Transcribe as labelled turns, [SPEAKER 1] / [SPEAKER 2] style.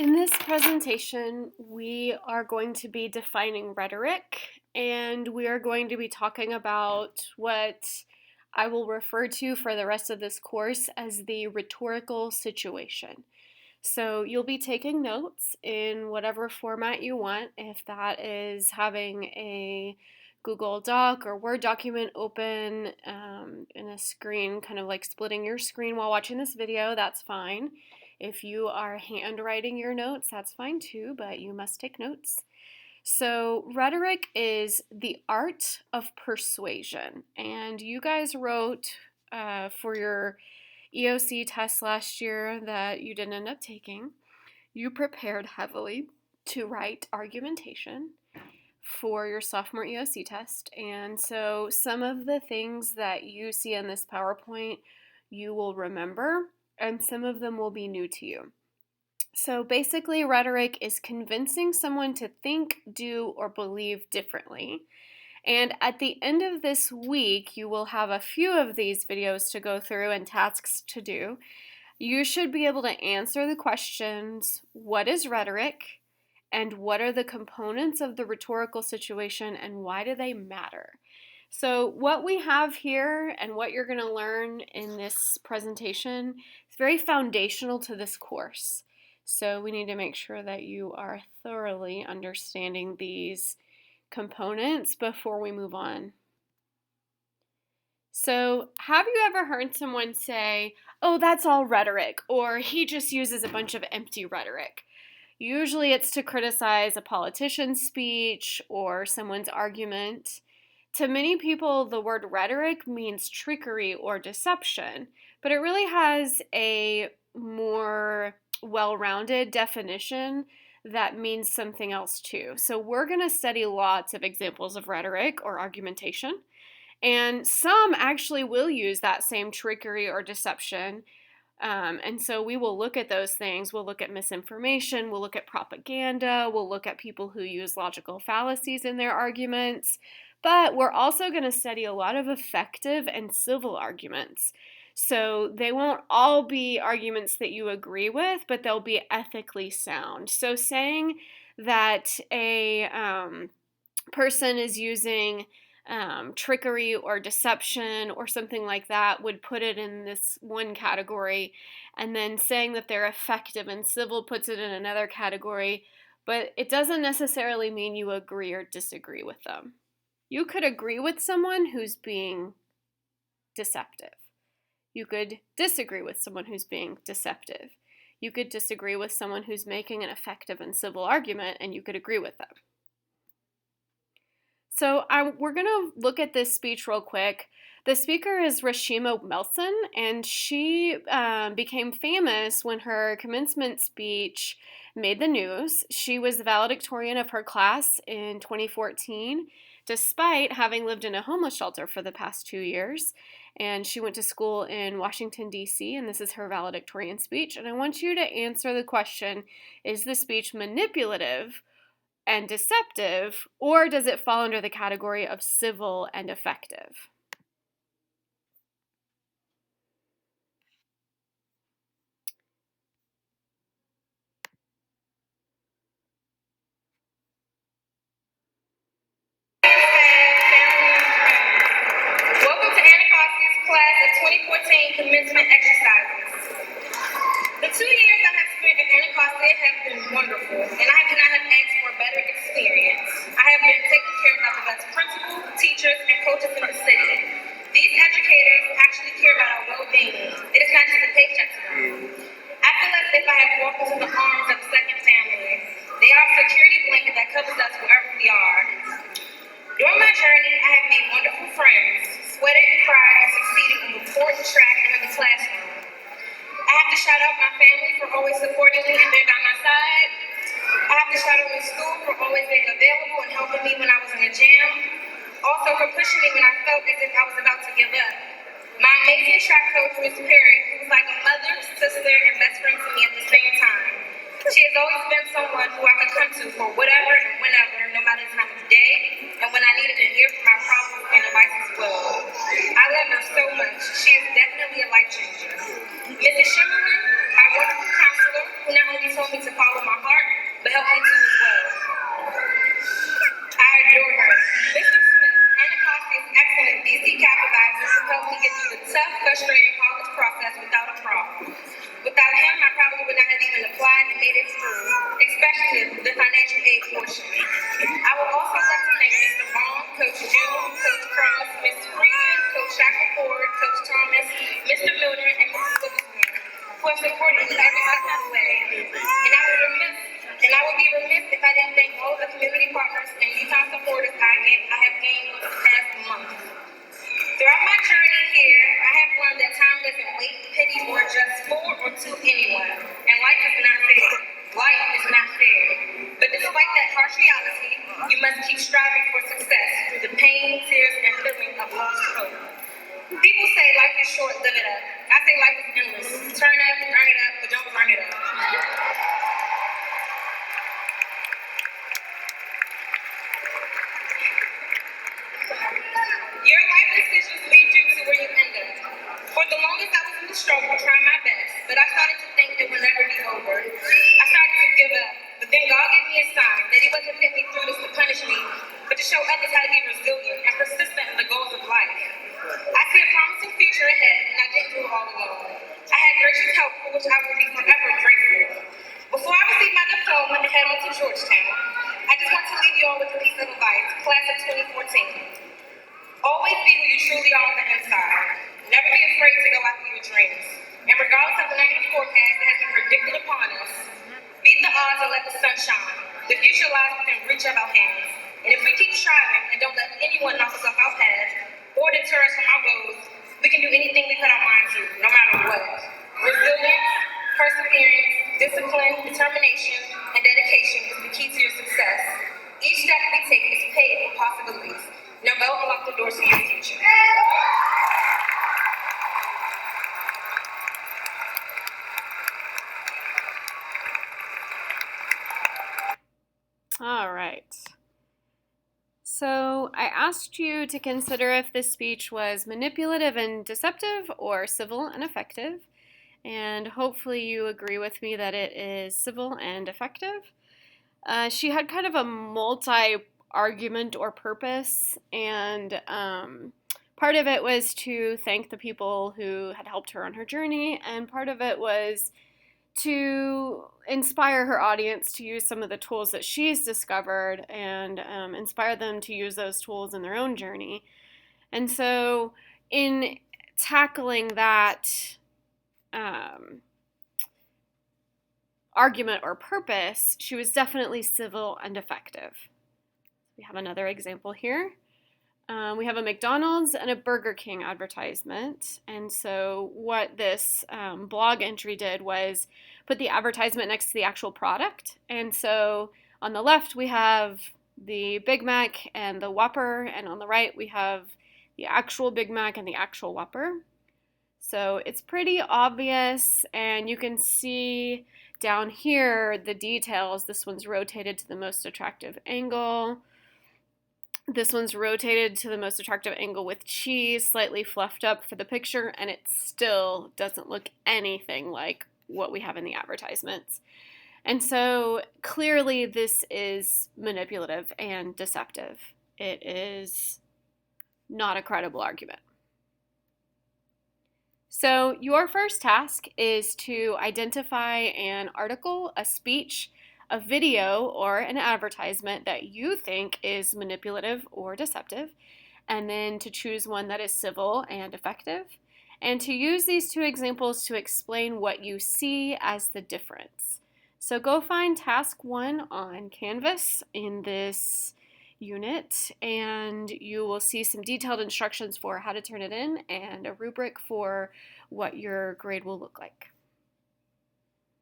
[SPEAKER 1] In this presentation, we are going to be defining rhetoric, and we are going to be talking about what I will refer to for the rest of this course as the rhetorical situation. So you'll be taking notes in whatever format you want, if that is having a Google Doc or Word document open in a screen, kind of like splitting your screen while watching this video, that's fine. If you are handwriting your notes, that's fine too, but you must take notes. So, rhetoric is the art of persuasion, and you guys wrote for your EOC test last year that you didn't end up taking. You prepared heavily to write argumentation for your sophomore EOC test, and so some of the things that you see in this PowerPoint you will remember, and some of them will be new to you. So basically, rhetoric is convincing someone to think, do, or believe differently. And at the end of this week, you will have a few of these videos to go through and tasks to do. You should be able to answer the questions, what is rhetoric? And what are the components of the rhetorical situation, and why do they matter? So what we have here and what you're going to learn in this presentation is very foundational to this course. So we need to make sure that you are thoroughly understanding these components before we move on. So have you ever heard someone say, oh, that's all rhetoric, or he just uses a bunch of empty rhetoric? Usually it's to criticize a politician's speech or someone's argument. To many people, the word rhetoric means trickery or deception, but it really has a more well-rounded definition that means something else too. So we're going to study lots of examples of rhetoric or argumentation, and some actually will use that same trickery or deception. And so we will look at those things. We'll look at misinformation, we'll look at propaganda, we'll look at people who use logical fallacies in their arguments, but we're also going to study a lot of effective and civil arguments. So they won't all be arguments that you agree with, but they'll be ethically sound. So saying that a person is using trickery or deception or something like that would put it in this one category, and then saying that they're effective and civil puts it in another category, but it doesn't necessarily mean you agree or disagree with them. You could agree with someone who's being deceptive. You could disagree with someone who's being deceptive. You could disagree with someone who's making an effective and civil argument, and you could agree with them. So we're going to look at this speech real quick. The speaker is Rashima Melson, and she became famous when her commencement speech made the news. She was the valedictorian of her class in 2014, despite having lived in a homeless shelter for the past 2 years. And she went to school in Washington, D.C., and this is her valedictorian speech. And I want you to answer the question, is the speech manipulative and deceptive, or does it fall under the category of civil and effective?
[SPEAKER 2] Welcome to Anacostis class of 2014 commencement exercises. The 2 years I have spent at Anacostia have been wonderful, and I do not have asked for a better experience. I have been taken care of by the best principals, teachers, and coaches in the city. These educators actually care about our well-being. It is not just a paycheck to them. I feel as if I have walked into the arms of a second family. They are a security blanket that covers us wherever we are. During my journey, I have made wonderful friends, sweated and cried, and succeeded on the court, track, and in the classroom. I have to shout out my family for always supporting me and being by my side. I have to shout out my school for always being available and helping me when I was in a jam. Also for pushing me when I felt as if I was about to give up. My amazing track coach, Ms. Perry, who was like a mother, sister, and best friend to me at the same time. She has always been someone who I could come to for whatever and whenever, no matter the time of day, and when I needed to hear from my problems and advice as well. I love her so much. She is definitely a life changer. Mrs. Shimmerman, my wonderful counselor, who not only told me me to follow my heart, but helped me to as well. I adore her. Mr. Smith, Anna Costa's excellent DC capitalizer who helped me get through the tough, frustrating college process without a problem. Without him, I probably would not have even applied and made it through, especially the financial aid portion. I would also like to thank Mr. Vaughn, Coach June, Coach Cross, Ms. Freeman, Coach Shackelford, Coach Thomas, Mr. Mildred, and Mrs. Witherspoon, who have supported me every step of the way. And I would be remiss if I didn't thank all of the community partners and UConn supporters I have gained over the past month. Throughout my journey here, I have learned that time doesn't wait, pity, or adjust for or to anyone. And life is not fair. Life is not fair. But despite that harsh reality, you must keep striving for success through the pain, tears, and feeling of lost hope. People say life is short, live it up. I say life is endless. Turn up, earn it up, but don't burn it up. Your life decisions lead you to where you end up. For the longest, I was in the struggle, trying my best, but I started to think it would never be over. I started to give up, but then God gave me a sign that He wasn't putting me through this to punish me, but to show others how to be resilient and persistent in the goals of life. I see a promising future ahead, and I didn't do it all alone. I had gracious help for which I will be forever grateful. Before I received my diploma and head on to Georgetown, I just want to leave you all with a piece of advice, class of 2014. Always be who you truly are on the inside. Never be afraid to go after your dreams. And regardless of the negative forecast that has been predicted upon us, beat the odds and let the sun shine. The future lies within reach of our hands. And if we keep striving and don't let anyone knock us off our path or deter us from our goals, we can do anything we put our mind to, no matter what. Resilience, perseverance, discipline, determination, and dedication is the key to your success. Each step we take is paved with possibilities. Now go unlock the doors to your future.
[SPEAKER 1] All right. So I asked you to consider if this speech was manipulative and deceptive or civil and effective. And hopefully you agree with me that it is civil and effective. She had kind of a multi-argument or purpose, and part of it was to thank the people who had helped her on her journey, and part of it was to inspire her audience to use some of the tools that she's discovered and inspire them to use those tools in their own journey. And so, in tackling that argument or purpose, she was definitely civil and effective. We have another example here. We have a McDonald's and a Burger King advertisement. And so what this blog entry did was put the advertisement next to the actual product. And so on the left, we have the Big Mac and the Whopper. And on the right, we have the actual Big Mac and the actual Whopper. So it's pretty obvious, and you can see down here the details. This one's rotated to the most attractive angle. This one's rotated to the most attractive angle with cheese, slightly fluffed up for the picture, and it still doesn't look anything like what we have in the advertisements. And so clearly this is manipulative and deceptive. It is not a credible argument. So your first task is to identify an article, a speech, a video, or an advertisement that you think is manipulative or deceptive, and then to choose one that is civil and effective, and to use these two examples to explain what you see as the difference. So go find task 1 on Canvas in this unit, and you will see some detailed instructions for how to turn it in and a rubric for what your grade will look like.